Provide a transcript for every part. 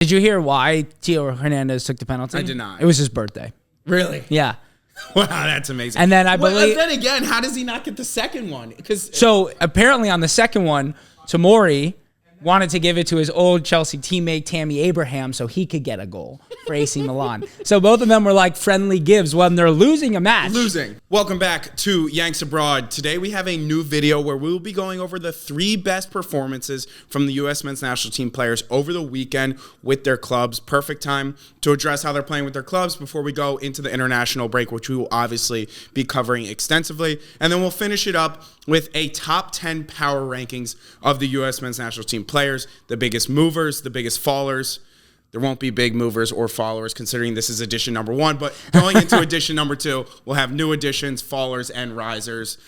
Did you hear why Tio Hernandez took the penalty? I did not. It was his birthday. Really? Yeah. Wow, that's amazing. And then I believe. Then again, how does he not get the second one? So apparently on the second one, Tomori wanted to give it to his old Chelsea teammate Tammy Abraham so he could get a goal for AC Milan. So both of them were like friendly gives when they're losing a match. Welcome back to Yanks Abroad. Today we have a new video where we will be going over the 3 best performances from the U.S. men's national team players over the weekend with their clubs. Perfect time to address how they're playing with their clubs before we go into the international break, which we will obviously be covering extensively. And then we'll finish it up with a top 10 power rankings of the U.S. men's national team players, the biggest movers, the biggest fallers. There won't be big movers or followers considering this is edition number 1, but going into edition number 2, we'll have new additions, fallers, and risers.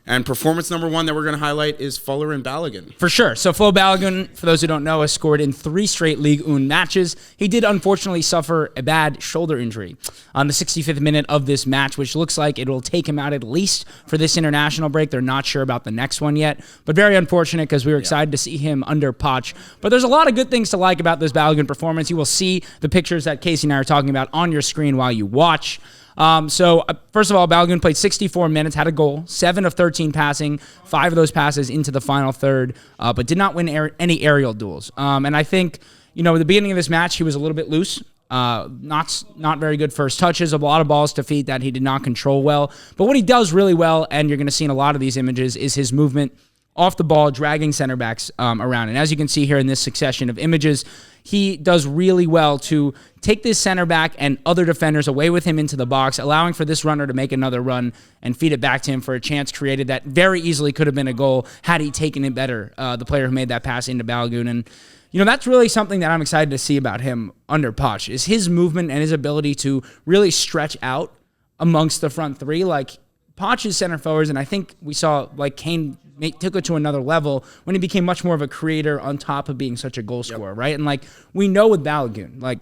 And performance number 1 that we're going to highlight is Folarin Balogun. For sure. So Folarin Balogun, for those who don't know, has scored in 3 straight Ligue 1 matches. He did unfortunately suffer a bad shoulder injury on the 65th minute of this match, which looks like it will take him out at least for this international break. They're not sure about the next one yet, but very unfortunate because we were excited to see him under Poch. But there's a lot of good things to like about this Balogun performance. You will see the pictures that Casey and I are talking about on your screen while you watch. First of all, Balogun played 64 minutes, had a goal, 7 of 13 passing, 5 of those passes into the final third, but did not win any aerial duels. And I think, at the beginning of this match, he was a little bit loose. Not very good first touches, a lot of balls to feet that he did not control well. But what he does really well, and you're going to see in a lot of these images, is his movement off the ball, dragging center backs around. And as you can see here in this succession of images, he does really well to take this center back and other defenders away with him into the box, allowing for this runner to make another run and feed it back to him for a chance created that very easily could have been a goal had he taken it better, the player who made that pass into Balogun. And, that's really something that I'm excited to see about him under Poch, is his movement and his ability to really stretch out amongst the front 3. Like, Poch's center forwards, and I think we saw, like, Kane took it to another level when he became much more of a creator on top of being such a goal scorer, right? And, like, we know with Balogun, like,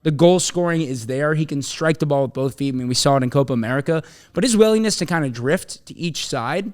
the goal scoring is there. He can strike the ball with both feet. I mean, we saw it in Copa America. But his willingness to kind of drift to each side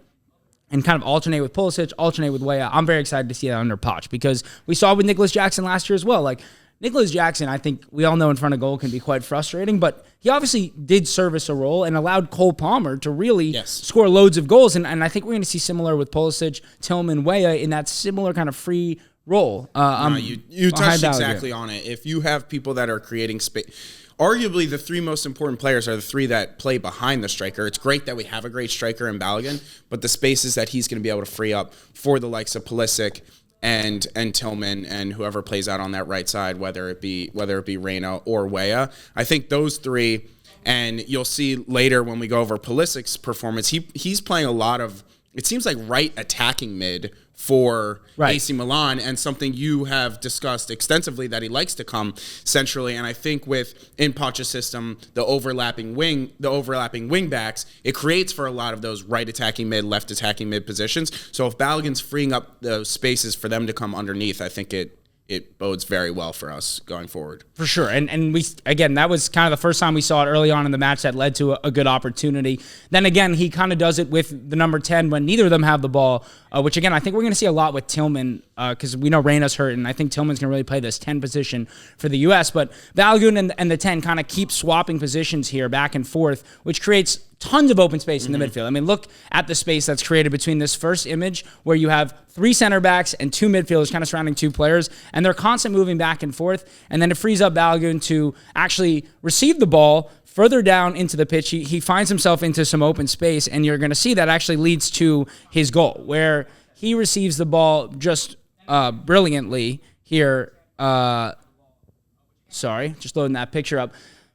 and kind of alternate with Pulisic, alternate with Weah, I'm very excited to see that under Poch because we saw it with Nicholas Jackson last year as well. Like, Nicholas Jackson, I think we all know in front of goal can be quite frustrating, but he obviously did service a role and allowed Cole Palmer to really score loads of goals. And I think we're going to see similar with Pulisic, Tillman, Weah in that similar kind of free role. You touched exactly on it. If you have people that are creating space, arguably the 3 most important players are the 3 that play behind the striker. It's great that we have a great striker in Balogun, but the spaces that he's going to be able to free up for the likes of Pulisic and Tillman and whoever plays out on that right side, whether it be Reyna or Weah. I think those 3, and you'll see later when we go over Pulisic's performance, he's playing a lot of, it seems like, right attacking mid for AC Milan, and something you have discussed extensively that he likes to come centrally. And I think in Poch's system, the overlapping wing backs, it creates for a lot of those right attacking mid, left attacking mid positions. So if Balogun's freeing up those spaces for them to come underneath, I think it bodes very well for us going forward. For sure. And we, again, that was kind of the first time we saw it early on in the match that led to a good opportunity. Then again, he kind of does it with the number 10 when neither of them have the ball, which again, I think we're going to see a lot with Tillman because we know Reyna's hurt, and I think Tillman's going to really play this 10 position for the U.S. But Balogun and the 10 kind of keep swapping positions here back and forth, which creates tons of open space in the midfield. I mean, look at the space that's created between this first image where you have 3 center backs and 2 midfielders kind of surrounding 2 players, and they're constant moving back and forth, and then it frees up Balogun to actually receive the ball further down into the pitch. He finds himself into some open space, and you're going to see that actually leads to his goal, where he receives the ball just brilliantly here. Sorry, just loading that picture up.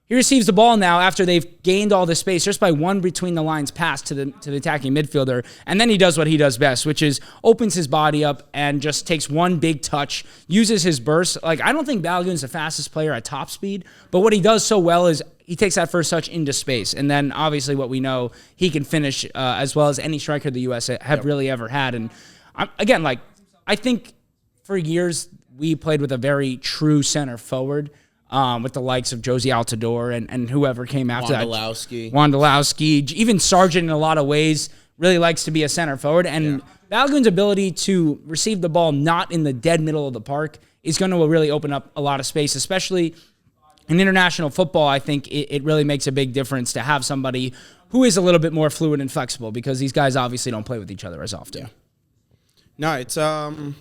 He receives the ball now after they've gained all the space just by one between the lines pass to the attacking midfielder. And then he does what he does best, which is opens his body up and just takes one big touch, uses his burst. Like, I don't think Balogun's the fastest player at top speed, but what he does so well is he takes that first touch into space. And then obviously what we know, he can finish as well as any striker the U.S. have really ever had. And again, like, I think for years we played with a very true center forward. With the likes of Josie Altidore and whoever came after Wondolowski, even Sargent in a lot of ways really likes to be a center forward. And Balogun's ability to receive the ball not in the dead middle of the park is going to really open up a lot of space, especially in international football. I think it really makes a big difference to have somebody who is a little bit more fluid and flexible, because these guys obviously don't play with each other as often. Yeah. No,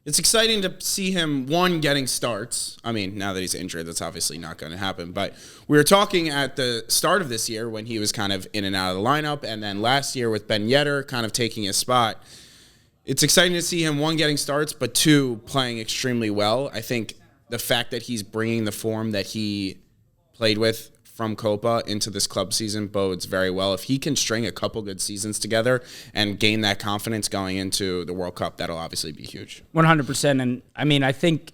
it's exciting to see him, getting starts. I mean, now that he's injured, that's obviously not going to happen. But we were talking at the start of this year when he was kind of in and out of the lineup, and then last year with Ben Yedder kind of taking his spot. It's exciting to see him, getting starts, but 2, playing extremely well. I think the fact that he's bringing the form that he played with from Copa into this club season bodes very well. If he can string a couple good seasons together and gain that confidence going into the World Cup, that'll obviously be huge. 100%. And I mean, I think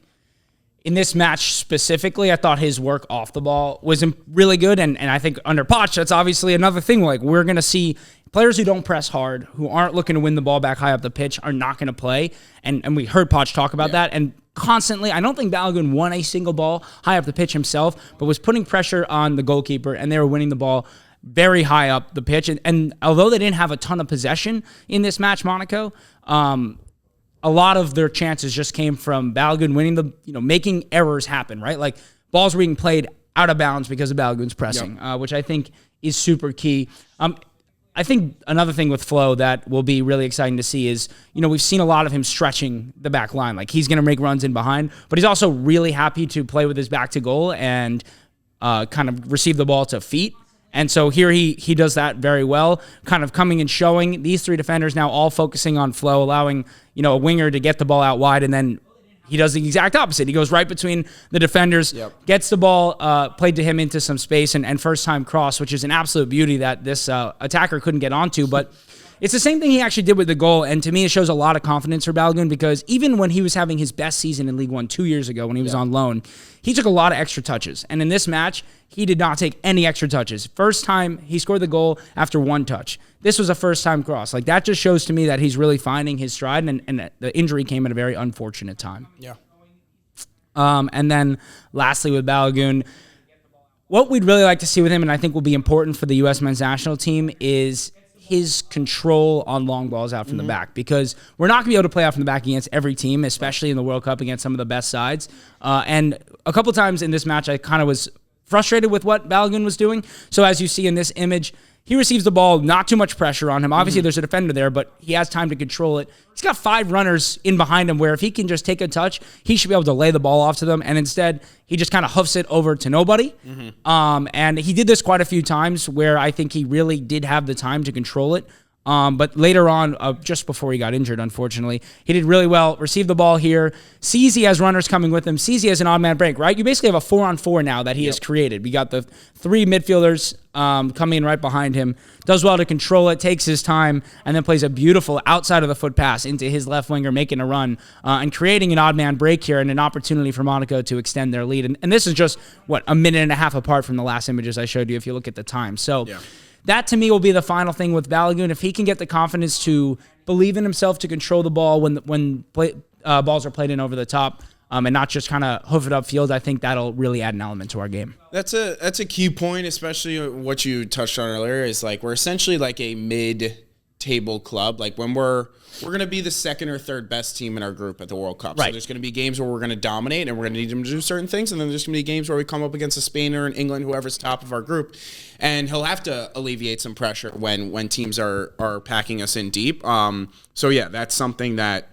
in this match specifically, I thought his work off the ball was really good. And I think under Poch, that's obviously another thing. Like, we're going to see players who don't press hard, who aren't looking to win the ball back high up the pitch, are not going to play. And we heard Poch talk about that. And constantly, I don't think Balogun won a single ball high up the pitch himself, but was putting pressure on the goalkeeper, and they were winning the ball very high up the pitch. And although they didn't have a ton of possession in this match, Monaco, a lot of their chances just came from Balogun winning making errors happen, right? Like, balls were being played out of bounds because of Balogun's pressing, which I think is super key. I think another thing with Flo that will be really exciting to see is, we've seen a lot of him stretching the back line. Like, he's going to make runs in behind, but he's also really happy to play with his back to goal and kind of receive the ball to feet. And so here he does that very well, kind of coming and showing. These 3 defenders now all focusing on Flo, allowing, a winger to get the ball out wide, and then he does the exact opposite. He goes right between the defenders, gets the ball played to him into some space, and first-time cross, which is an absolute beauty that this attacker couldn't get onto. But it's the same thing he actually did with the goal, and to me it shows a lot of confidence for Balogun, because even when he was having his best season in League One 2 years ago when he was on loan, he took a lot of extra touches. And in this match, he did not take any extra touches. First time, he scored the goal after 1 touch. This was a first-time cross. Like, that just shows to me that he's really finding his stride, and the injury came at a very unfortunate time. Yeah. And then lastly with Balogun, what we'd really like to see with him, and I think will be important for the U.S. men's national team, is his control on long balls out from the back, because we're not going to be able to play out from the back against every team, especially in the World Cup against some of the best sides. And a couple times in this match, I kind of was frustrated with what Balogun was doing. So as you see in this image, he receives the ball, not too much pressure on him. Obviously, there's a defender there, but he has time to control it. He's got 5 runners in behind him where if he can just take a touch, he should be able to lay the ball off to them. And instead, he just kind of hoofs it over to nobody. And he did this quite a few times where I think he really did have the time to control it. But later on, just before he got injured, unfortunately, he did really well. Received the ball here. Sees he has runners coming with him. Sees he has an odd man break, right? You basically have a 4-on-4 now that he has created. We got the 3 midfielders coming in right behind him. Does well to control it, takes his time, and then plays a beautiful outside of the foot pass into his left winger, making a run and creating an odd man break here and an opportunity for Monaco to extend their lead. And this is just, a minute and a half apart from the last images I showed you if you look at the time. So that to me will be the final thing with Balogun. If he can get the confidence to believe in himself to control the ball when balls are played in over the top, and not just kind of hoof it upfield, I think that'll really add an element to our game. That's a key point, especially what you touched on earlier, is like we're essentially like a mid-table club. Like when we're going to be the 2nd or 3rd best team in our group at the World Cup. Right. So there's going to be games where we're going to dominate and we're going to need them to do certain things, and then there's going to be games where we come up against a Spain or an England, whoever's top of our group, and he'll have to alleviate some pressure when teams are packing us in deep. So yeah, that's something that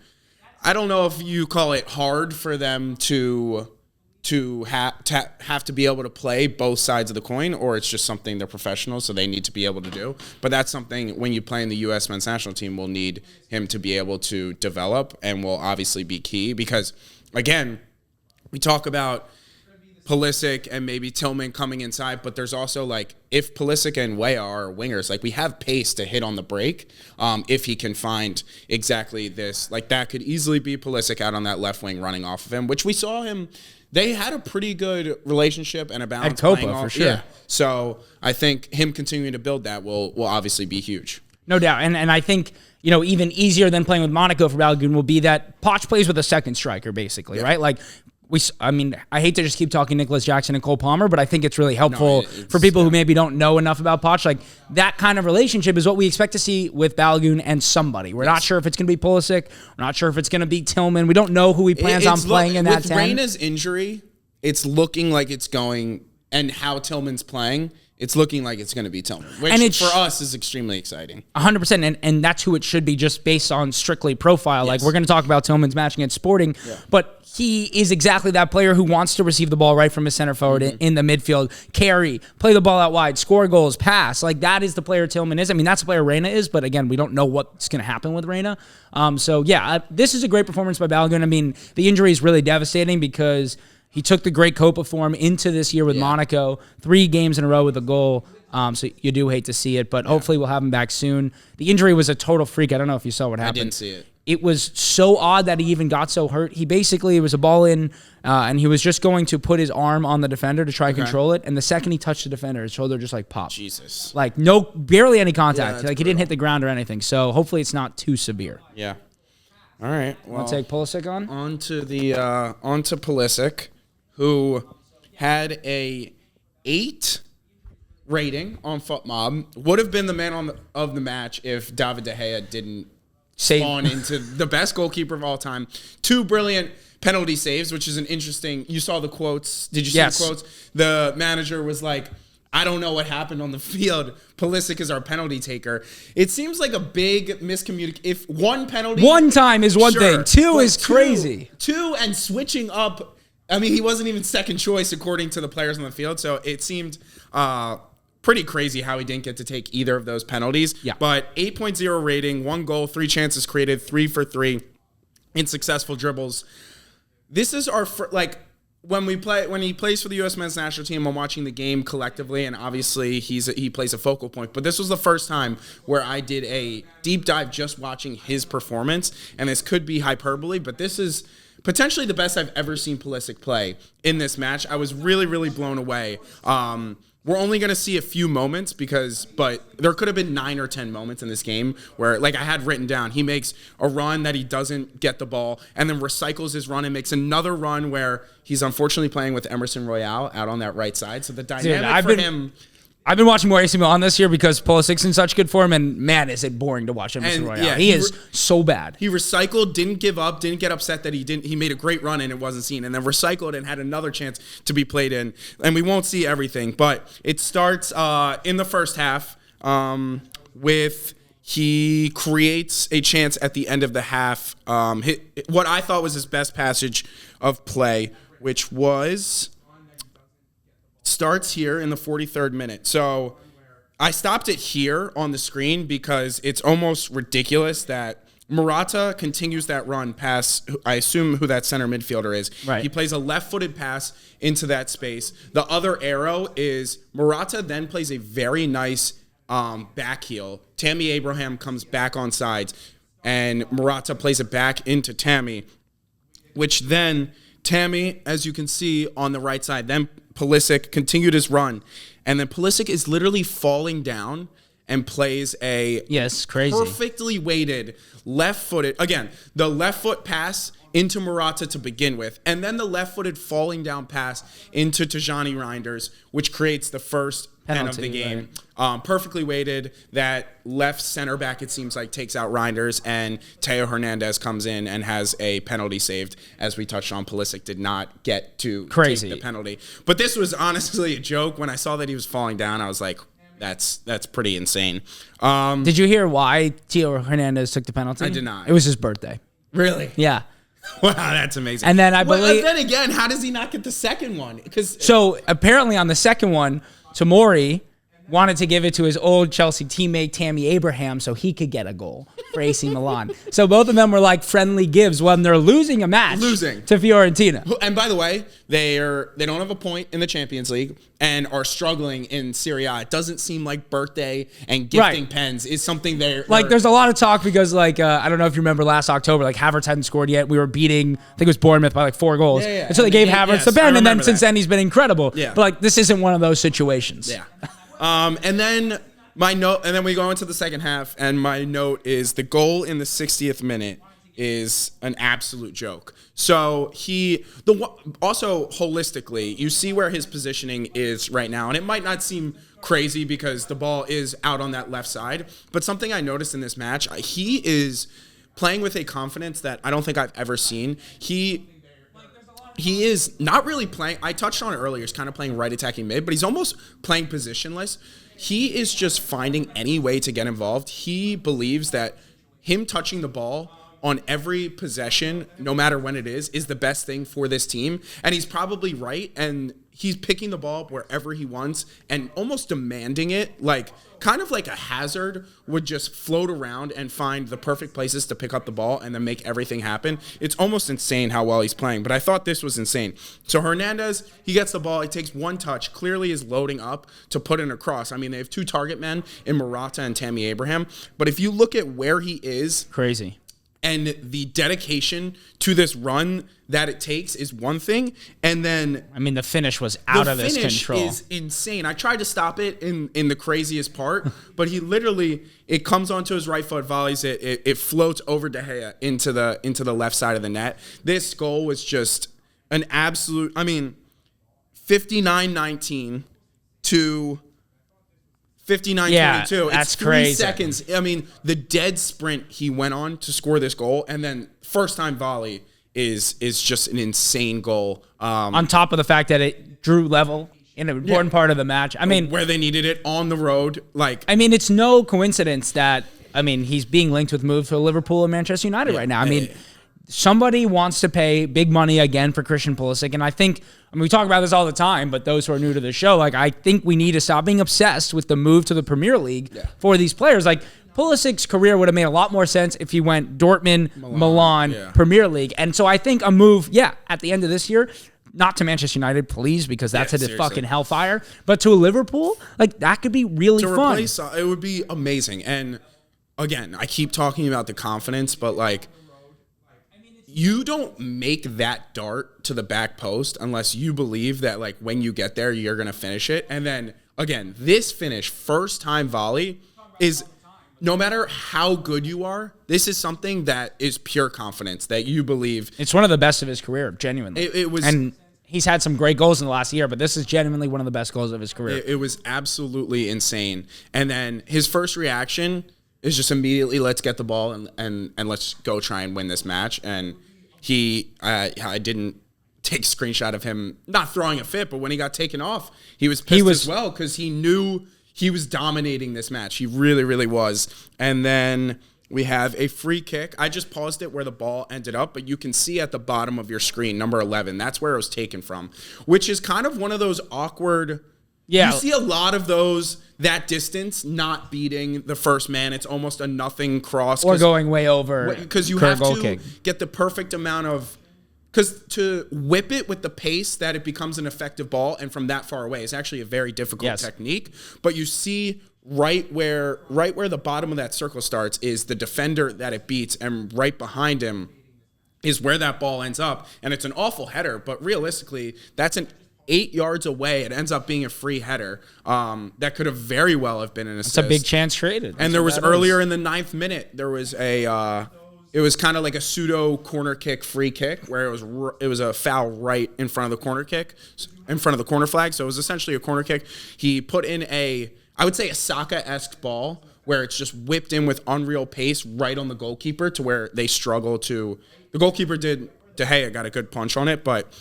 I don't know if you call it hard for them to have to be able to play both sides of the coin, or it's just something they're professionals, so they need to be able to do. But that's something when you play in the U.S. men's national team, we'll need him to be able to develop, and will obviously be key because, again, we talk about Pulisic and maybe Tillman coming inside, but there's also like if Pulisic and Weah are wingers, like we have pace to hit on the break. If he can find exactly this, like that could easily be Pulisic out on that left wing running off of him, which we saw him. They had a pretty good relationship and a balance at Copa for sure. Yeah. So I think him continuing to build that will obviously be huge. No doubt, and I think even easier than playing with Monaco for Balogun will be that Poch plays with a second striker, basically, right? Like I hate to just keep talking Nicholas Jackson and Cole Palmer, but I think it's really helpful for people who maybe don't know enough about Poch. Like, that kind of relationship is what we expect to see with Balogun and somebody. We're not sure if it's going to be Pulisic. We're not sure if it's going to be Tillman. We don't know who he plans on playing in that 10. With Reyna's injury, it's looking like it's going, and how Tillman's playing, it's looking like it's going to be Tillman, which for us is extremely exciting. 100%, and that's who it should be just based on strictly profile. Yes. Like, we're going to talk about Tillman's match against Sporting, but he is exactly that player who wants to receive the ball right from his center forward in the midfield, carry, play the ball out wide, score goals, pass. Like, that is the player Tillman is. I mean, that's the player Reyna is, but again, we don't know what's going to happen with Reyna. This is a great performance by Balogun. I mean, the injury is really devastating because he took the great Copa form into this year with Monaco, 3 games in a row with a goal. So you do hate to see it, but hopefully we'll have him back soon. The injury was a total freak. I don't know if you saw what happened. I didn't see it. It was so odd that he even got so hurt. He basically, it was a ball in, and he was just going to put his arm on the defender to try and control it. And the second he touched the defender, his shoulder just like popped. Jesus. Like, barely any contact. Like, he didn't hit the ground or anything. So hopefully it's not too severe. Yeah. All right. Well, want to take Pulisic on? On to Pulisic, who had a 8 rating on FootMob. Would have been the man of the match if David De Gea didn't spawn into the best goalkeeper of all time. 2 brilliant penalty saves, which is an interesting. You saw the quotes. Did you see the quotes? The manager was like, I don't know what happened on the field. Pulisic is our penalty taker. It seems like a big miscommunication. If one penalty, one time is one thing. 2 is crazy. 2 and switching up. I mean, he wasn't even second choice according to the players on the field. So it seemed pretty crazy how he didn't get to take either of those penalties. Yeah. But 8.0 rating, 1 goal, 3 chances created, 3 for 3 in successful dribbles. This is our when he plays for the U.S. men's national team. I'm watching the game collectively, and obviously he plays a focal point. But this was the first time where I did a deep dive just watching his performance, and this could be hyperbole, but this is potentially the best I've ever seen Pulisic play in this match. I was really, really blown away. We're only going to see a few moments but there could have been 9 or 10 moments in this game where, like I had written down, he makes a run that he doesn't get the ball and then recycles his run and makes another run where he's unfortunately playing with Emerson Royale out on that right side. So the dynamic for him... I've been watching more AC Milan this year because Pulisic's in such good form, and man, is it boring to watch Emerson Royale. Yeah, he is so bad. He recycled, didn't give up, didn't get upset that he made a great run and it wasn't seen, and then recycled and had another chance to be played in. And we won't see everything, but it starts in the first half with he creates a chance at the end of the half. What I thought was his best passage of play, which was... starts here in the 43rd minute. So I stopped it here on the screen because it's almost ridiculous that Morata continues that run past, I assume who that center midfielder is. Right. He plays a left-footed pass into that space. The other arrow is Morata then plays a very nice back heel. Tammy Abraham comes back on sides, and Morata plays it back into Tammy, which then Tammy, as you can see on the right side, then Pulisic continued his run, and then Pulisic is literally falling down and plays a crazy perfectly weighted left-footed, again, the left foot pass into Morata to begin with, and then the left-footed falling down pass into Tijani Reinders, which creates the first pen of the game. Right. Perfectly weighted. That left center back, it seems like, takes out Reinders, and Teo Hernandez comes in and has a penalty saved. As we touched on, Pulisic did not get to take the penalty. But this was honestly a joke. When I saw that he was falling down, I was like, that's pretty insane. Did you hear why Teo Hernandez took the penalty? I did not. It was his birthday. Really? Yeah. Wow, that's amazing. And then I believe... then again, how does he not get the second one? So apparently on the second one, Tomori wanted to give it to his old Chelsea teammate Tammy Abraham so he could get a goal for AC Milan. So both of them were like friendly gives when they're losing a match to Fiorentina. And by the way, they don't have a point in the Champions League and are struggling in Serie A. It doesn't seem like birthday and gifting pens is something they're... Like, there's a lot of talk because, like, I don't know if you remember last October, like, Havertz hadn't scored yet. We were beating, I think it was Bournemouth by, like, 4 goals. Yeah. And so they gave Havertz the pen, and then since then he's been incredible. Yeah. But, like, this isn't one of those situations. Yeah. And then my note, and then we go into the second half, and my note is the goal in the 60th minute is an absolute joke. So also holistically, you see where his positioning is right now, and it might not seem crazy because the ball is out on that left side, but something I noticed in this match, he is playing with a confidence that I don't think I've ever seen. He is not really playing, I touched on it earlier, he's kind of playing right attacking mid, but he's almost playing positionless. He is just finding any way to get involved. He believes that him touching the ball on every possession, no matter when it is the best thing for this team. And he's probably right. And he's picking the ball up wherever he wants and almost demanding it, like kind of like a Hazard would just float around and find the perfect places to pick up the ball and then make everything happen. It's almost insane how well he's playing, but I thought this was insane. So Hernandez, he gets the ball, he takes one touch, clearly is loading up to put in a cross. I mean, they have two target men in Morata and Tammy Abraham, but if you look at where he is, crazy. And the dedication to this run that it takes is one thing. And then I mean, the finish was out of this control. The finish is insane. I tried to stop it in the craziest part, but he literally, it comes onto his right foot, volleys it, it floats over De Gea into the left side of the net. This goal was just an absolute, I mean, 59-19 to 59-22. That's it's 3 crazy. seconds. I mean, the dead sprint he went on to score this goal, and then first time volley is just an insane goal. On top of the fact that it drew level in an important part of the match. I mean, where they needed it on the road. I mean, it's no coincidence that he's being linked with moves to Liverpool and Manchester United right now. I mean, somebody wants to pay big money again for Christian Pulisic, and I think, we talk about this all the time, but those who are new to the show, I think we need to stop being obsessed with the move to the Premier League for these players. Pulisic's career would have made a lot more sense if he went Dortmund, Milan, Premier League. And so I think a move, at the end of this year, not to Manchester United, please, because that's a fucking hellfire, but to a Liverpool, that could be really fun. Replace, it would be amazing. And again, I keep talking about the confidence, but you don't make that dart to the back post unless you believe that when you get there, you're going to finish it. And then again, this finish, first time volley, is no matter how good you are, this is something that is pure confidence that you believe. It's one of the best of his career, genuinely. It was, and he's had some great goals in the last year, but this is genuinely one of the best goals of his career. It was absolutely insane. And then his first reaction is just immediately, let's get the ball and let's go try and win this match. And I didn't take a screenshot of him not throwing a fit, but when he got taken off, he was pissed as well because he knew he was dominating this match. He really, really was. And then we have a free kick. I just paused it where the ball ended up, but you can see at the bottom of your screen, number 11. That's where it was taken from, which is kind of one of those awkward. You see a lot of those, that distance, not beating the first man. It's almost a nothing cross. Or going way over. Because you have to get the perfect amount of... Because to whip it with the pace that it becomes an effective ball and from that far away is actually a very difficult technique. But you see right where the bottom of that circle starts is the defender that it beats, and right behind him is where that ball ends up. And it's an awful header, but realistically, that's an 8 yards away. It ends up being a free header that could have very well have been an assist. It's a big chance traded. And there was earlier in the 9th minute, there was it was kind of like a pseudo corner kick, free kick, where it was a foul right in front of the corner kick, in front of the corner flag. So it was essentially a corner kick. He put in I would say a Saka-esque ball where it's just whipped in with unreal pace right on the goalkeeper to where they struggle to. The goalkeeper De Gea got a good punch on it, but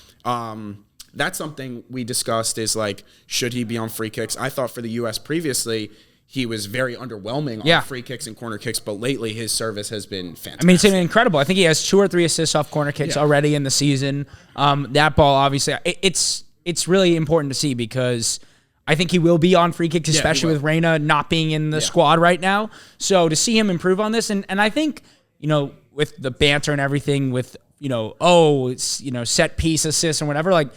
that's something we discussed is should he be on free kicks? I thought for the U.S. previously, he was very underwhelming on free kicks and corner kicks, but lately his service has been fantastic. It's incredible. I think he has 2 or 3 assists off corner kicks already in the season. That ball, obviously, it's really important to see because I think he will be on free kicks, especially with Reina not being in the squad right now. So to see him improve on this, and I think, with the banter and everything with, set piece assists and whatever,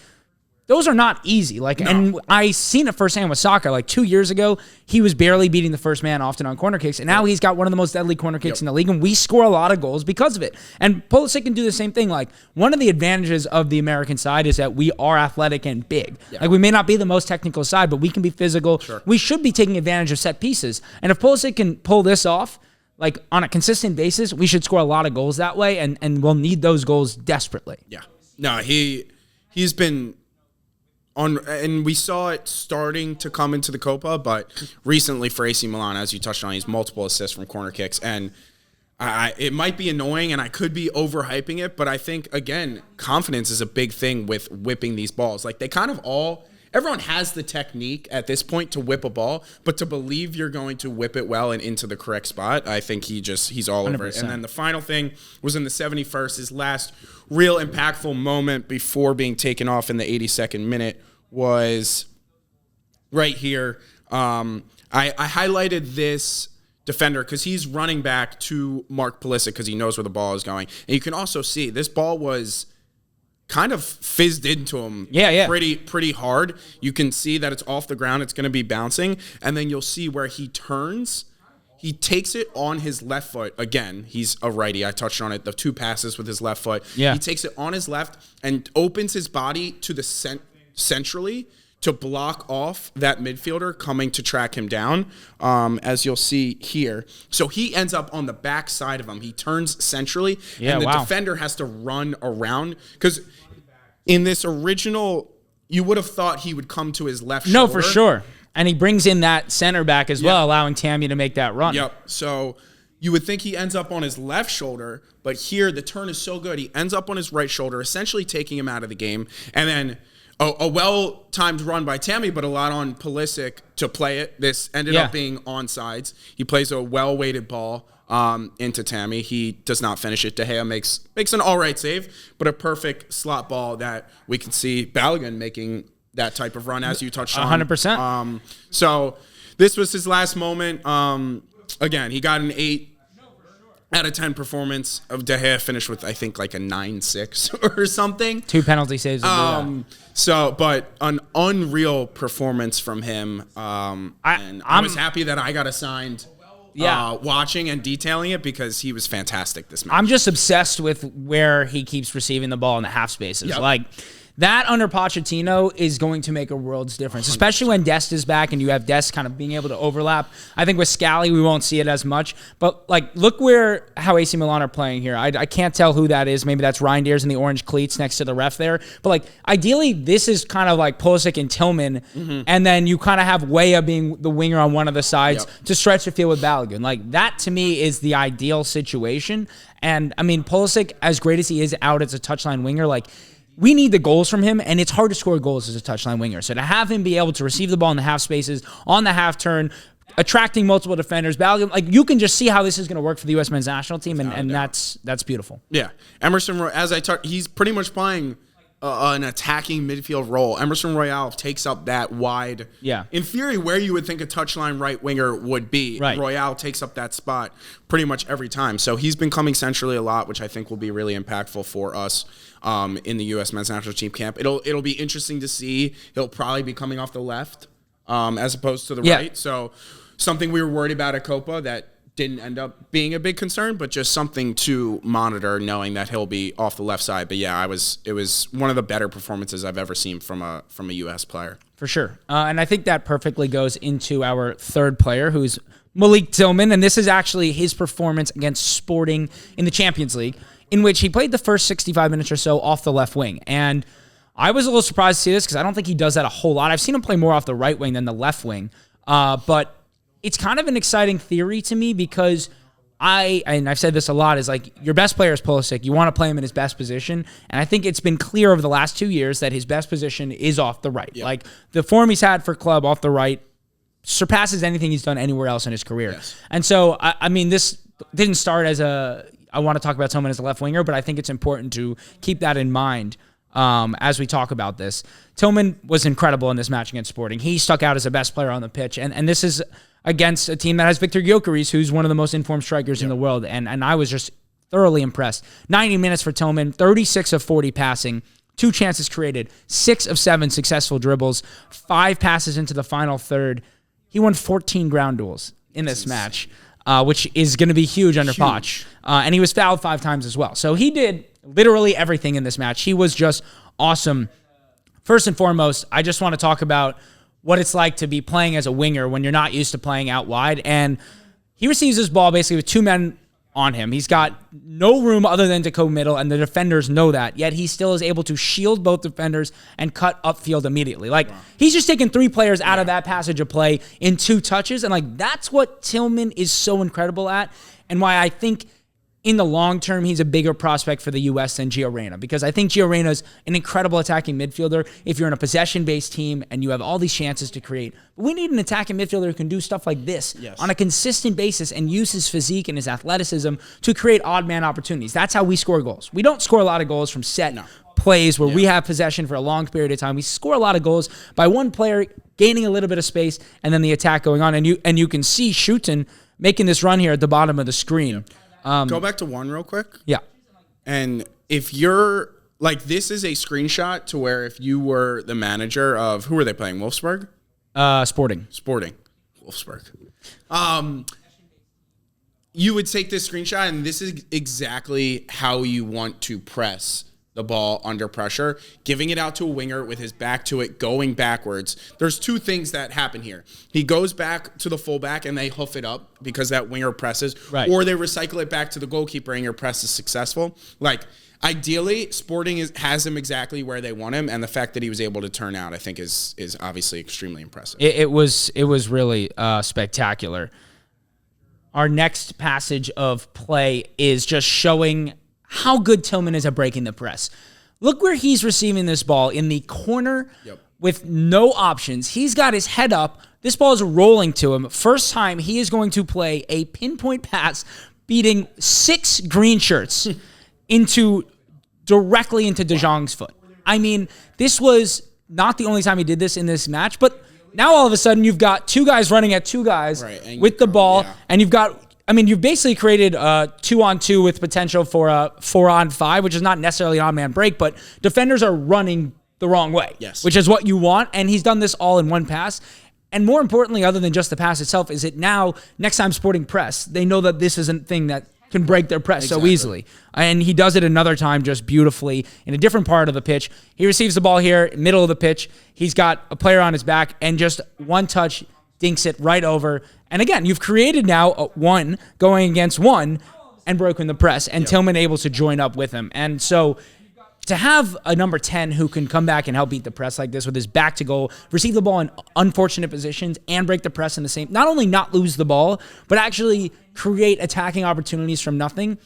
those are not easy. And I seen it firsthand with Saka. 2 years ago, he was barely beating the first man often on corner kicks, and now he's got one of the most deadly corner kicks in the league, and we score a lot of goals because of it. And Pulisic can do the same thing. One of the advantages of the American side is that we are athletic and big. We may not be the most technical side, but we can be physical. Sure. We should be taking advantage of set pieces. And if Pulisic can pull this off, like on a consistent basis, we should score a lot of goals that way, and we'll need those goals desperately. Yeah. No, he's been on, and we saw it starting to come into the Copa, but recently for AC Milan, as you touched on, he's multiple assists from corner kicks, and it might be annoying, and I could be overhyping it, but I think, again, confidence is a big thing with whipping these balls. Like, they kind of everyone has the technique at this point to whip a ball, but to believe you're going to whip it well and into the correct spot, I think he's all 100%. Over it. And then the final thing was in the 71st, his last real impactful moment before being taken off in the 82nd minute was right here. I highlighted this defender because he's running back to Mark Pulisic because he knows where the ball is going. And you can also see this ball was kind of fizzed into him pretty hard. You can see that it's off the ground. It's going to be bouncing. And then you'll see where he turns. He takes it on his left foot. Again, he's a righty. I touched on it. The 2 passes with his left foot. Yeah. He takes it on his left and opens his body to the centrally to block off that midfielder coming to track him down, as you'll see here. So he ends up on the back side of him. He turns centrally, and the defender has to run around. Because in this original, you would have thought he would come to his left shoulder. No, for sure. And he brings in that center back as well, allowing Tammy to make that run. Yep. So you would think he ends up on his left shoulder, but here the turn is so good. He ends up on his right shoulder, essentially taking him out of the game. And then a well-timed run by Tammy, but a lot on Pulisic to play it. This ended up being onside. He plays a well-weighted ball into Tammy. He does not finish it. De Gea makes an all-right save, but a perfect slot ball that we can see Balogun making that type of run, as you touched on. 100%. So this was his last moment. Again, he got an 8 out of 10 performance. Of De Gea finished with, I think, like a 9-6 or something. 2 penalty saves. But an unreal performance from him. I was happy that I got assigned watching and detailing it because he was fantastic this match. I'm just obsessed with where he keeps receiving the ball in the half spaces. Yep. Like, that under Pochettino is going to make a world's difference, 100%. Especially when Dest is back and you have Dest kind of being able to overlap. I think with Scally, we won't see it as much. But, like, look how AC Milan are playing here. I can't tell who that is. Maybe that's Reinders in the orange cleats next to the ref there. But, like, ideally, this is kind of like Pulisic and Tillman, and then you kind of have Weah being the winger on one of the sides to stretch the field with Balogun. Like, that, to me, is the ideal situation. And, I mean, Pulisic, as great as he is out as a touchline winger, like, we need the goals from him, and it's hard to score goals as a touchline winger. So to have him be able to receive the ball in the half spaces, on the half turn, attracting multiple defenders, Balogun, like, you can just see how this is going to work for the U.S. men's national team, and that's beautiful. Yeah. Emerson, as I talked, he's pretty much playing an attacking midfield role. Emerson Royale takes up that wide. Yeah. In theory, where you would think a touchline right winger would be, Royale takes up that spot pretty much every time. So he's been coming centrally a lot, which I think will be really impactful for us in the U.S. men's national team camp. It'll be interesting to see. He'll probably be coming off the left as opposed to the right. So something we were worried about at Copa that didn't end up being a big concern, but just something to monitor, knowing that he'll be off the left side. But yeah, it was one of the better performances I've ever seen from a U.S. player. For sure. And I think that perfectly goes into our third player, who's Malik Tillman, and this is actually his performance against Sporting in the Champions League, in which he played the first 65 minutes or so off the left wing. And I was a little surprised to see this because I don't think he does that a whole lot. I've seen him play more off the right wing than the left wing. But it's kind of an exciting theory to me because and I've said this a lot, is like, your best player is Pulisic. You want to play him in his best position. And I think it's been clear over the last 2 years that his best position is off the right. Yep. Like, the form he's had for club off the right surpasses anything he's done anywhere else in his career. Yes. And so, I mean, this didn't start as I want to talk about Tillman as a left winger, but I think it's important to keep that in mind as we talk about this. Tillman was incredible in this match against Sporting. He stuck out as the best player on the pitch. And this is against a team that has Victor Gyökeres, who's one of the most informed strikers in the world. And I was just thoroughly impressed. 90 minutes for Tillman, 36 of 40 passing, 2 chances created, 6 of 7 successful dribbles, 5 passes into the final third. He won 14 ground duels in this match, which is going to be huge under Poch. And he was fouled 5 times as well. So he did literally everything in this match. He was just awesome. First and foremost, I just want to talk about what it's like to be playing as a winger when you're not used to playing out wide. And he receives this ball basically with two men on him. He's got no room other than to go middle, and the defenders know that, yet he still is able to shield both defenders and cut upfield immediately. Like, he's just taken three players out of that passage of play in 2 touches, and like, that's what Tillman is so incredible at, and why I think in the long term, he's a bigger prospect for the U.S. than Gio Reyna, because I think Gio Reyna's an incredible attacking midfielder if you're in a possession-based team and you have all these chances to create. But we need an attacking midfielder who can do stuff like this on a consistent basis and use his physique and his athleticism to create odd man opportunities. That's how we score goals. We don't score a lot of goals from set plays where we have possession for a long period of time. We score a lot of goals by one player gaining a little bit of space and then the attack going on. And you can see Schutten making this run here at the bottom of the screen. Go back to one real quick. Yeah. And if you're, like, this is a screenshot to where if you were the manager of, who were they playing, Wolfsburg? Sporting. Wolfsburg. You would take this screenshot, and this is exactly how you want to press the ball under pressure, giving it out to a winger with his back to it, going backwards. There's 2 things that happen here. He goes back to the fullback and they hoof it up because that winger presses, or they recycle it back to the goalkeeper and your press is successful. Like, ideally, Sporting has him exactly where they want him, and the fact that he was able to turn out, I think, is obviously extremely impressive. It was really spectacular. Our next passage of play is just showing how good Tillman is at breaking the press. Look where he's receiving this ball in the corner with no options. He's got his head up. This ball is rolling to him. First time he is going to play a pinpoint pass, beating 6 green shirts directly into De Jong's foot. I mean, this was not the only time he did this in this match, but now all of a sudden you've got 2 guys running at 2 guys with the ball, and you've basically created a 2-on-2 with potential for a 4-on-5, which is not necessarily an on-man break, but defenders are running the wrong way, which is what you want, and he's done this all in one pass. And more importantly, other than just the pass itself, is it now, next time Sporting press, they know that this isn't a thing that can break their press so easily. And he does it another time just beautifully in a different part of the pitch. He receives the ball here, middle of the pitch. He's got a player on his back, and just one touch dinks it right over. And again, you've created now a 1 going against 1 and broken the press, and Tillman able to join up with him. And so to have a number 10 who can come back and help beat the press like this with his back to goal, receive the ball in unfortunate positions, and break the press in the same, not only not lose the ball, but actually create attacking opportunities from nothing.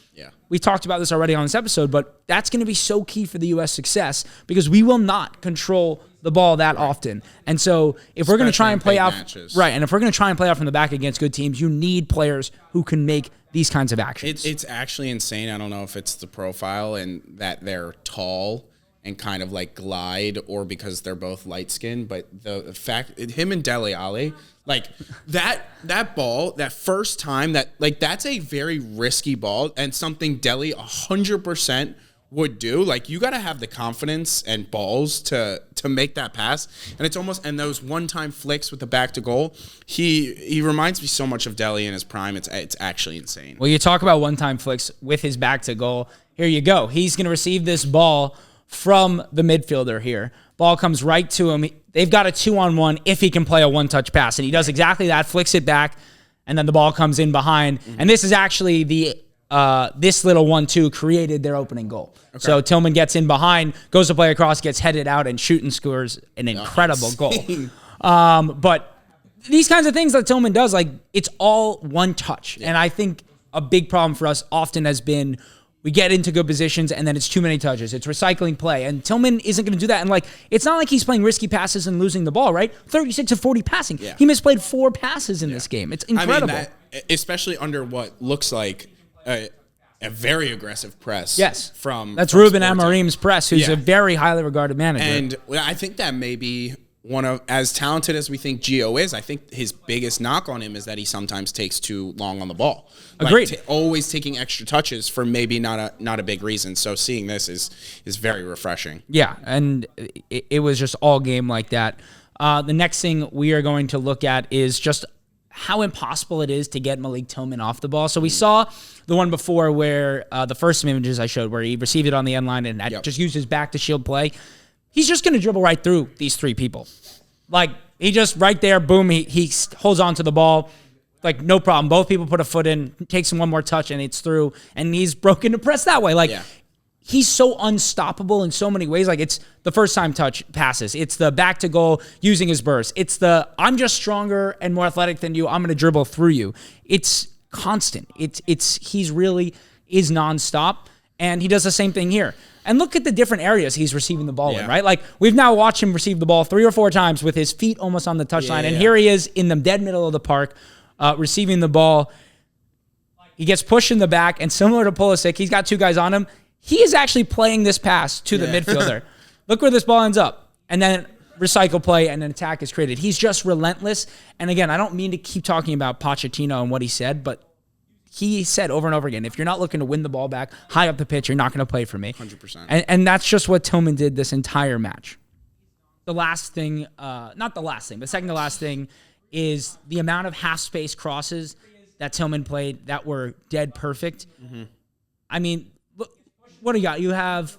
We talked about this already on this episode, but that's going to be so key for the U.S. success, because we will not control the ball that often. And so if we're going to try and play out and if we're going to try and play out from the back against good teams, you need players who can make these kinds of actions. It's actually insane. I don't know if it's the profile and that they're tall and kind of like glide, or because they're both light skinned, but the fact him and Dele Alli, like that ball, that first time, that's a very risky ball and something Dele 100% would do. Like, you got to have the confidence and balls to make that pass. And it's almost, and those one-time flicks with the back to goal, he reminds me so much of Dele in his prime. It's actually insane. Well, you talk about one-time flicks with his back to goal. Here you go. He's going to receive this ball from the midfielder here. Ball comes right to him. They've got a 2-on-1 if he can play a one-touch pass. And he does exactly that, flicks it back, and then the ball comes in behind. And this is actually this little 1-2 created their opening goal. So Tillman gets in behind, goes to play across, gets headed out, and Schutten scores an incredible goal. But these kinds of things that Tillman does, like, it's all one touch. And I think a big problem for us often has been we get into good positions and then it's too many touches. It's recycling play. And Tillman isn't going to do that. And, like, it's not like he's playing risky passes and losing the ball, right? 36 of 40 passing. He misplayed 4 passes in this game. It's incredible. I mean, especially under what looks like a very aggressive press. From Ruben Amorim's press, who's a very highly regarded manager. And I think that may be one of, as talented as we think Gio is, I think his biggest knock on him is that he sometimes takes too long on the ball. Agreed. Like, always taking extra touches for maybe not a big reason. So seeing this is very refreshing. Yeah, and it was just all game like that. The next thing we are going to look at is just how impossible it is to get Malik Tillman off the ball. So we saw the one before where the first images I showed where he received it on the end line and just used his back to shield play. He's just going to dribble right through these 3 people. Like, he just right there, boom, he holds on to the ball, like, no problem. Both people put a foot in, takes him one more touch, and it's through. And he's broken to press that way. Like, he's so unstoppable in so many ways. Like, it's the first time touch passes. It's the back to goal using his burst. It's the I'm just stronger and more athletic than you. I'm going to dribble through you. It's constant. He's really is nonstop. And he does the same thing here. And look at the different areas he's receiving the ball in, right? Like, we've now watched him receive the ball 3 or 4 times with his feet almost on the touchline. And here he is in the dead middle of the park, receiving the ball. He gets pushed in the back, and similar to Pulisic, he's got 2 guys on him. He is actually playing this pass to the midfielder. Look where this ball ends up. And then recycle play, and an attack is created. He's just relentless. And again, I don't mean to keep talking about Pochettino and what he said, but he said over and over again, if you're not looking to win the ball back high up the pitch, you're not going to play for me. 100%. And that's just what Tillman did this entire match. The last thing, not the last thing, the second to last thing is the amount of half-space crosses that Tillman played that were dead perfect. I mean, look, what do you got? You have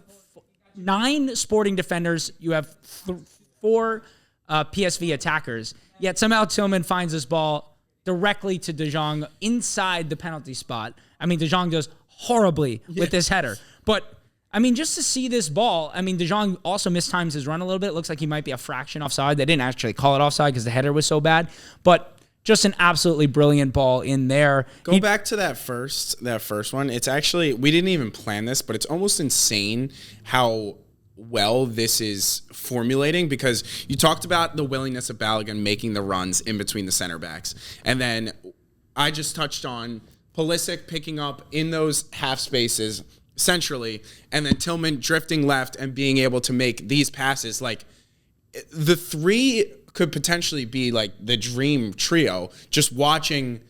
9 Sporting defenders. You have 4 PSV attackers. Yet somehow Tillman finds this ball directly to De Jong inside the penalty spot. I mean, De Jong does horribly with this header. But, I mean, just to see this ball, I mean, De Jong also mistimes his run a little bit. It looks like he might be a fraction offside. They didn't actually call it offside because the header was so bad. But just an absolutely brilliant ball in there. Go back to that first one. It's actually, we didn't even plan this, but it's almost insane how well this is formulating, because you talked about the willingness of Balogun making the runs in between the center backs. And then I just touched on Pulisic picking up in those half spaces centrally, and then Tillman drifting left and being able to make these passes. Like, the 3 could potentially be like the dream trio, just watching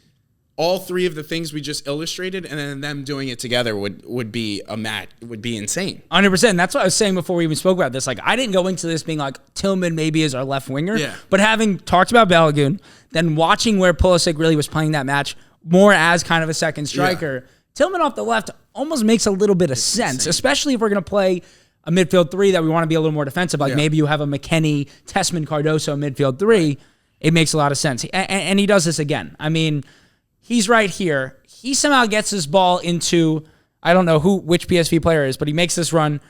all 3 of the things we just illustrated, and then them doing it together would be a match, would be insane. 100%. That's what I was saying before we even spoke about this. Like, I didn't go into this being like Tillman maybe is our left winger, but having talked about Balogun, then watching where Pulisic really was playing that match more as kind of a second striker, Tillman off the left almost makes a little bit of sense, especially if we're going to play a midfield 3 that we want to be a little more defensive. Like maybe you have a McKennie, Tessman, Cardoso midfield 3. It makes a lot of sense. And he does this again. I mean, he's right here. He somehow gets this ball into, I don't know which PSV player it is, but he makes this run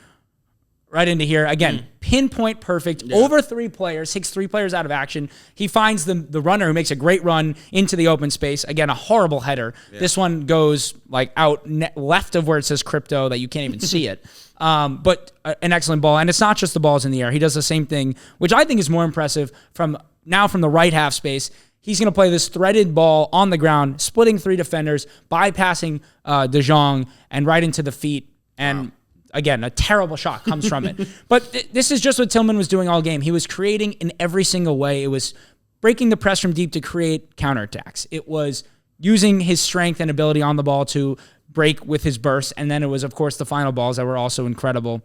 right into here. Again, pinpoint perfect, over 3 players, takes 3 players out of action. He finds the runner who makes a great run into the open space. Again, a horrible header. This one goes like out left of where it says crypto that you can't even see it. But an excellent ball. And it's not just the balls in the air. He does the same thing, which I think is more impressive from the right half space. He's going to play this threaded ball on the ground, splitting 3 defenders, bypassing De Jong, and right into the feet. And again, a terrible shot comes from it. But this is just what Tillman was doing all game. He was creating in every single way. It was breaking the press from deep to create counterattacks. It was using his strength and ability on the ball to break with his burst. And then it was, of course, the final balls that were also incredible.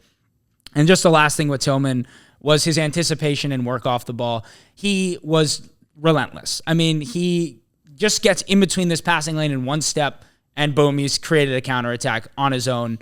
And just the last thing with Tillman was his anticipation and work off the ball. He was relentless. I mean, he just gets in between this passing lane in one step, and boom, he's created a counterattack on his own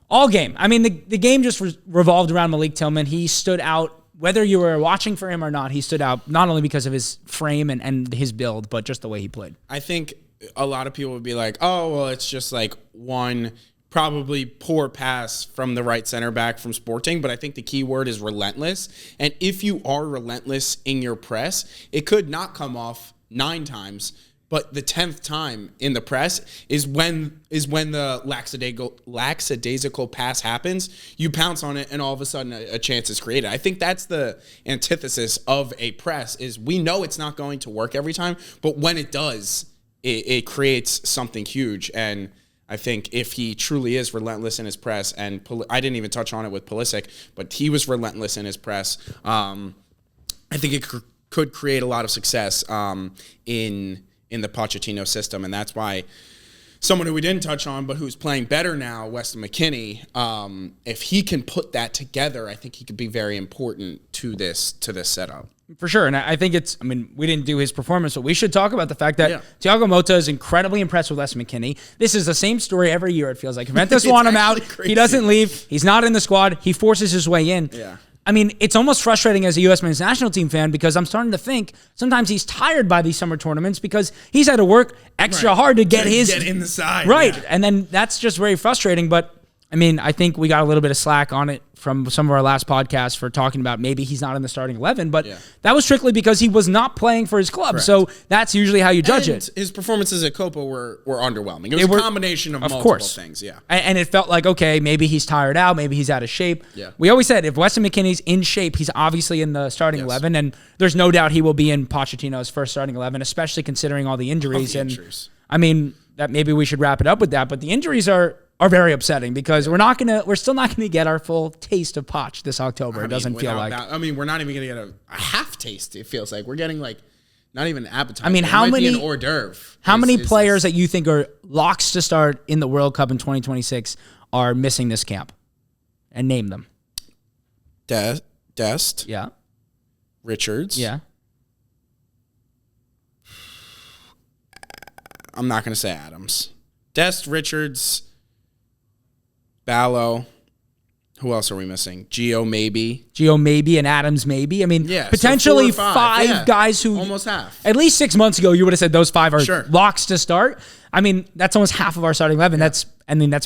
all game. I mean, the game just revolved around Malik Tillman. He stood out, whether you were watching for him or not, he stood out not only because of his frame and his build, but just the way he played. I think a lot of people would be like, oh, well, it's just like one probably poor pass from the right center back from Sporting, but I think the key word is relentless. And if you are relentless in your press, it could not come off 9 times, but the 10th time in the press is when the lackadaisical pass happens. You pounce on it, and all of a sudden a chance is created. I think that's the antithesis of a press, is we know it's not going to work every time, but when it does, it creates something huge. And I think if he truly is relentless in his press, and I didn't even touch on it with Pulisic, but he was relentless in his press, I think it could create a lot of success in the Pochettino system. And that's why someone who we didn't touch on, but who's playing better now, Weston McKennie, if he can put that together, I think he could be very important to this setup. For sure. And I think we didn't do his performance, but we should talk about the fact that Thiago Motta is incredibly impressed with Weston McKennie. This is the same story every year, it feels like. Juventus want him out. Crazy. He doesn't leave. He's not in the squad. He forces his way in. Yeah. I mean, it's almost frustrating as a U.S. men's national team fan because I'm starting to think sometimes he's tired by these summer tournaments because he's had to work extra hard to get get in the side. Right. Yeah. And then that's just very frustrating. But I mean, I think we got a little bit of slack on it from some of our last podcasts for talking about maybe he's not in the starting 11, but that was strictly because he was not playing for his club. Correct. So that's usually how you judge it. His performances at Copa were underwhelming. It was a combination of multiple things, And it felt like, okay, maybe he's tired out, maybe he's out of shape. Yeah. We always said if Weston McKennie's in shape, he's obviously in the starting 11, and there's no doubt he will be in Pochettino's first starting 11, especially considering all the injuries. I mean, that maybe we should wrap it up with that, but the injuries are very upsetting because we're still not gonna get our full taste of Poch this October. It doesn't feel like. We're not even gonna get a half taste. It feels like we're getting like not even an appetizer. I mean, how many an hors d'oeuvre? How many players that you think are locks to start in the World Cup in 2026 are missing this camp? And name them. Dest. Yeah. Richards. Yeah. I'm not gonna say Adams. Dest, Richards. Ballo. Who else are we missing? Gio maybe, and Adams maybe. I mean, potentially so 4 or 5 guys who almost half. At least 6 months ago, you would have said those 5 are locks to start. I mean, that's almost half of our starting 11. That's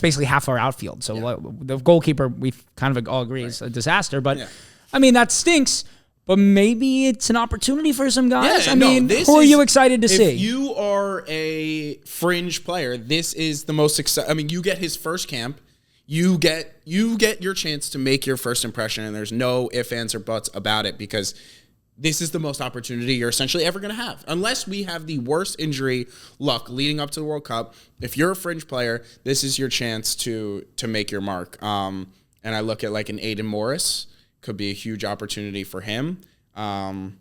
basically half our outfield. So the goalkeeper, we kind of all agree is a disaster. But I mean, that stinks. But maybe it's an opportunity for some guys. Who are you excited to see? If you are a fringe player, this is the most exciting. I mean, you get his first camp. You get your chance to make your first impression, and there's no ifs, ands, or buts about it because this is the most opportunity you're essentially ever going to have. Unless we have the worst injury luck leading up to the World Cup, if you're a fringe player, this is your chance to make your mark. And I look at like an Aiden Morris, could be a huge opportunity for him. Who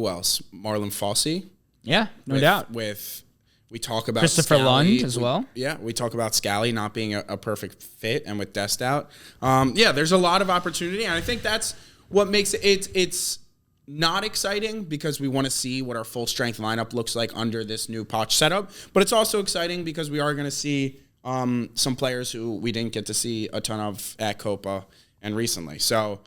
else? Marlon Fossey. Yeah, no doubt. We talk about Christopher Lund as well. We talk about Scally not being a perfect fit, and with Dest out. There's a lot of opportunity, and I think that's what makes it's not exciting because we want to see what our full strength lineup looks like under this new Poch setup. But it's also exciting because we are going to see some players who we didn't get to see a ton of at Copa and recently. So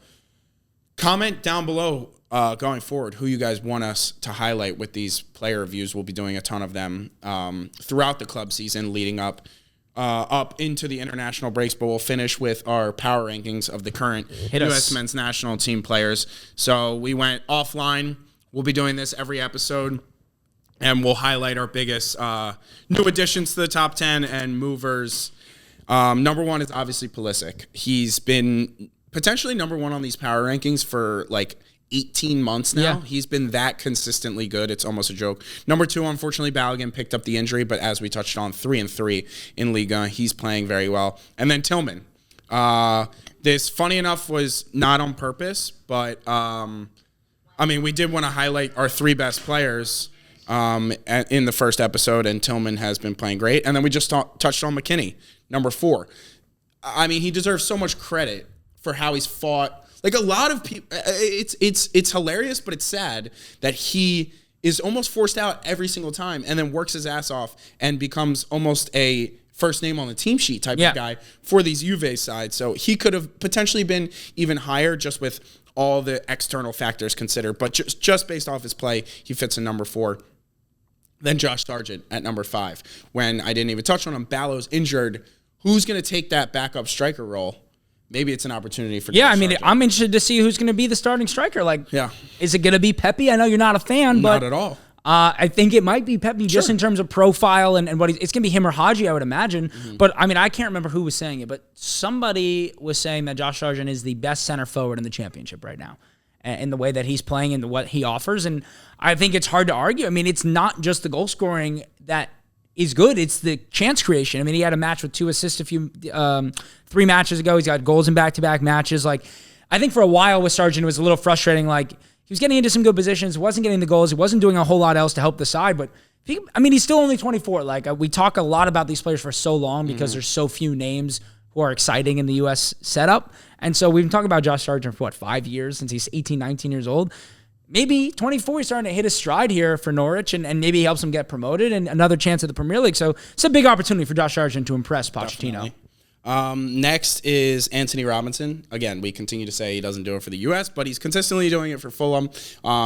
comment down below going forward who you guys want us to highlight with these player reviews. We'll be doing a ton of them throughout the club season leading up into the international breaks, but we'll finish with our power rankings of the current U.S. men's national team players. So we went offline. We'll be doing this every episode, and we'll highlight our biggest new additions to the top 10 and movers. Number 1 is obviously Pulisic. He's been potentially number 1 on these power rankings for like 18 months now. He's been that consistently good. It's almost a joke. Number 2, unfortunately, Balogun picked up the injury, but as we touched on, 3-3 in Liga. He's playing very well. And then Tillman. This, funny enough, was not on purpose, but we did want to highlight our 3 best players in the first episode, and Tillman has been playing great. And then we just touched on McKennie, number 4. He deserves so much credit for how he's fought. Like a lot of people, it's hilarious, but it's sad that he is almost forced out every single time and then works his ass off and becomes almost a first name on the team sheet type of guy for these Juve sides. So he could have potentially been even higher just with all the external factors considered. But just based off his play, he fits in number 4. Then Josh Sargent at number 5. When I didn't even touch on him, Ballo's injured. Who's going to take that backup striker role? Maybe it's an opportunity for Josh Sargent. I'm interested to see who's going to be the starting striker. Is it going to be Pepe? I know you're not a fan, but not at all. I think it might be Pepe just in terms of profile and what it's going to be him or Haji, I would imagine. Mm-hmm. But I can't remember who was saying it, but somebody was saying that Josh Sargent is the best center forward in the championship right now, in the way that he's playing and what he offers. And I think it's hard to argue. It's not just the goal scoring that is good. It's the chance creation. He had a match with 2 assists 3 matches ago. He's got goals in back-to-back matches. I think for a while with Sargent, it was a little frustrating. He was getting into some good positions, wasn't getting the goals. He wasn't doing a whole lot else to help the side. But he's still only 24. We talk a lot about these players for so long because there's so few names who are exciting in the U.S. setup. And so we've been talking about Josh Sargent for 5 years, since he's 18, 19 years old. Maybe 24, he's starting to hit his stride here for Norwich, and maybe he helps him get promoted and another chance at the Premier League. So it's a big opportunity for Josh Sargent to impress Pochettino. Next is Anthony Robinson. Again, we continue to say he doesn't do it for the U.S., but he's consistently doing it for Fulham.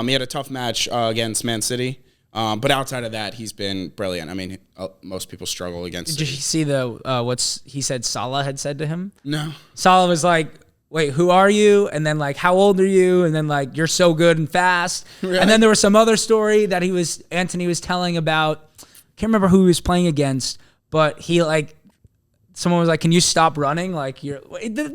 He had a tough match against Man City. But outside of that, he's been brilliant. I mean, most people struggle against Did you see what's he said Salah had said to him? No. Salah was like, wait, who are you? And then like, how old are you? And then like, you're so good and fast. Really? And then there was some other story that Anthony was telling about, can't remember who he was playing against, but he like, someone was like, can you stop running? Like, you're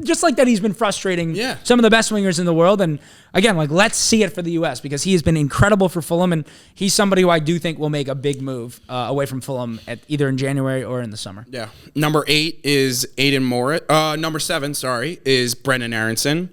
just like that. He's been frustrating some of the best wingers in the world. And again, like, let's see it for the U.S. because he has been incredible for Fulham. And he's somebody who I do think will make a big move away from Fulham either in January or in the summer. Yeah. Number 8 is Aiden Morris. Number 7, is Brendan Aronson.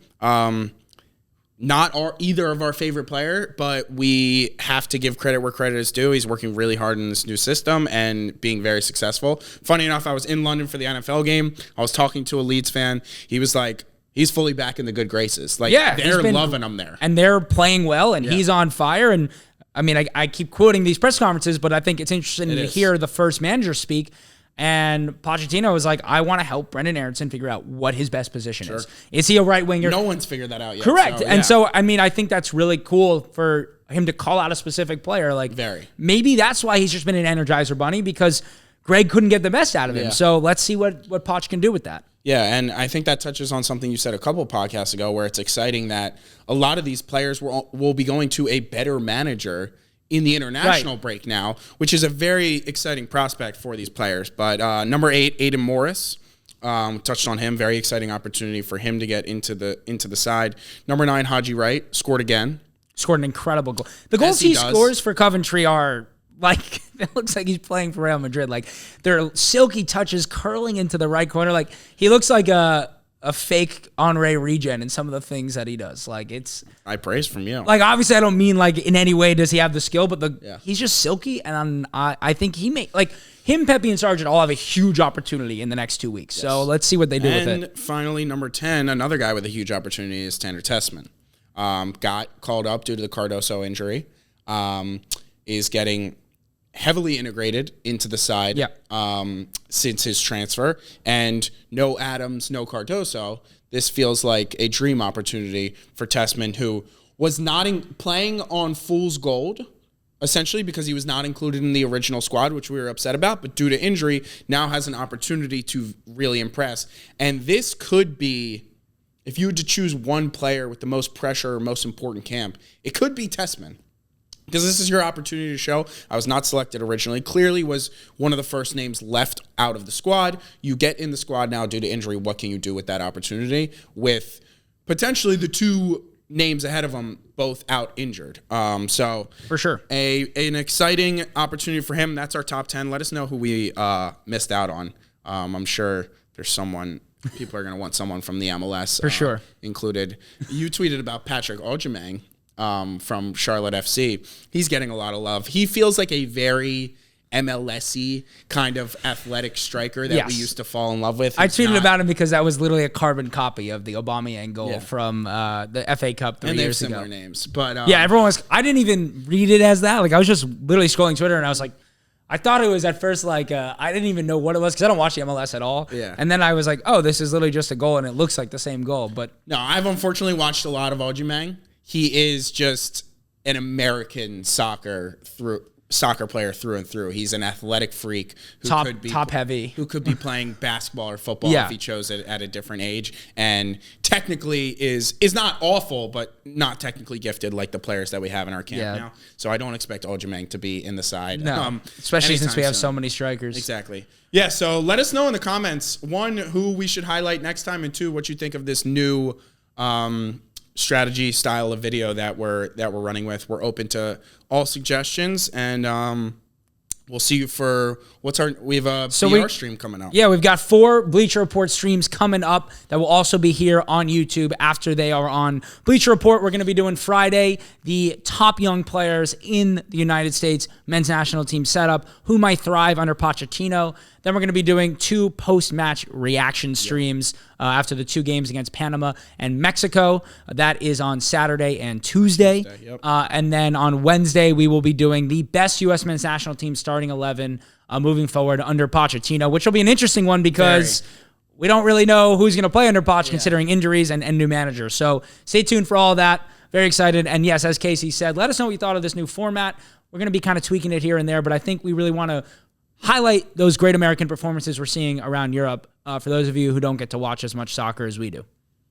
Not either of our favorite player, but we have to give credit where credit is due. He's working really hard in this new system and being very successful. Funny enough, I was in London for the NFL game. I was talking to a Leeds fan. He was like, he's fully back in the good graces. Like, they're loving him there. And they're playing well, and he's on fire. And, I mean, I keep quoting these press conferences, but I think it's interesting to hear the first manager speak. And Pochettino was like, I want to help Brendan Aronson figure out what his best position is. Is he a right winger? No one's figured that out yet. Correct. So, I mean, I think that's really cool for him to call out a specific player. Like, maybe that's why he's just been an Energizer bunny, because Greg couldn't get the best out of him. So let's see what Poch can do with that. Yeah, and I think that touches on something you said a couple of podcasts ago, where it's exciting that a lot of these players will be going to a better manager in the international break now, which is a very exciting prospect for these players. But number 8, Aiden Morris, touched on him. Very exciting opportunity for him to get into the side. Number 9, Haji Wright, scored again. Scored an incredible goal. The goals he scores for Coventry are like, it looks like he's playing for Real Madrid. Like, they're silky touches curling into the right corner. Like, he looks like a fake Henri Regen in some of the things that he does. Like, it's I praise from you. Like, obviously, I don't mean like in any way does he have the skill, but he's just silky, and I think he may like him, Pepe, and Sargent all have a huge opportunity in the next 2 weeks. So let's see what they do with it. And finally, number 10, another guy with a huge opportunity is Tanner Tessman. Got called up due to the Cardoso injury. Is getting heavily integrated into the side since his transfer. And no Adams, no Cardoso. This feels like a dream opportunity for Tessman, who was not playing on fool's gold, essentially, because he was not included in the original squad, which we were upset about, but due to injury, now has an opportunity to really impress. And this could be, if you had to choose one player with the most pressure or most important camp, it could be Tessman. Because this is your opportunity to show. I was not selected originally. Clearly was one of the first names left out of the squad. You get in the squad now due to injury. What can you do with that opportunity? With potentially the 2 names ahead of him both out injured. So for sure, an exciting opportunity for him. That's our top 10. Let us know who we missed out on. I'm sure there's someone. People are going to want someone from the MLS for sure included. You tweeted about Patrick Ojemang. From Charlotte FC. He's getting a lot of love. He feels like a very MLS-y kind of athletic striker that we used to fall in love with. I tweeted about him because that was literally a carbon copy of the Aubameyang goal from the FA Cup 3 years ago. And they have similar names. But everyone was... I didn't even read it as that. Like, I was just literally scrolling Twitter, and I was like... I thought it was at first like... I didn't even know what it was, because I don't watch the MLS at all. Yeah. And then I was like, oh, this is literally just a goal, and it looks like the same goal. But no, I've unfortunately watched a lot of Ojemang. He is just an American soccer player through and through. He's an athletic freak who could be top heavy, who could be playing basketball or football if he chose it at a different age, and technically is not awful, but not technically gifted like the players that we have in our camp now. So I don't expect Ojemang to be in the side, especially since we have so many strikers. Exactly. Yeah. So let us know in the comments, 1, who we should highlight next time, and 2, what you think of this new strategy style of video that we're running with. We're open to all suggestions, and we'll see you for we have a BR stream coming up. Yeah, we've got 4 Bleacher Report streams coming up that will also be here on YouTube after they are on Bleacher Report. We're going to be doing Friday, the top young players in the United States men's national team setup, who might thrive under Pochettino. Then we're going to be doing 2 post-match reaction streams after the 2 games against Panama and Mexico. That is on Saturday and Tuesday. And then on Wednesday, we will be doing the best U.S. men's national team starting 11 moving forward under Pochettino, which will be an interesting one because we don't really know who's going to play under Poch considering injuries and new managers. So stay tuned for all that. Very excited. And yes, as Casey said, let us know what you thought of this new format. We're going to be kind of tweaking it here and there, but I think we really want to highlight those great American performances we're seeing around Europe for those of you who don't get to watch as much soccer as we do.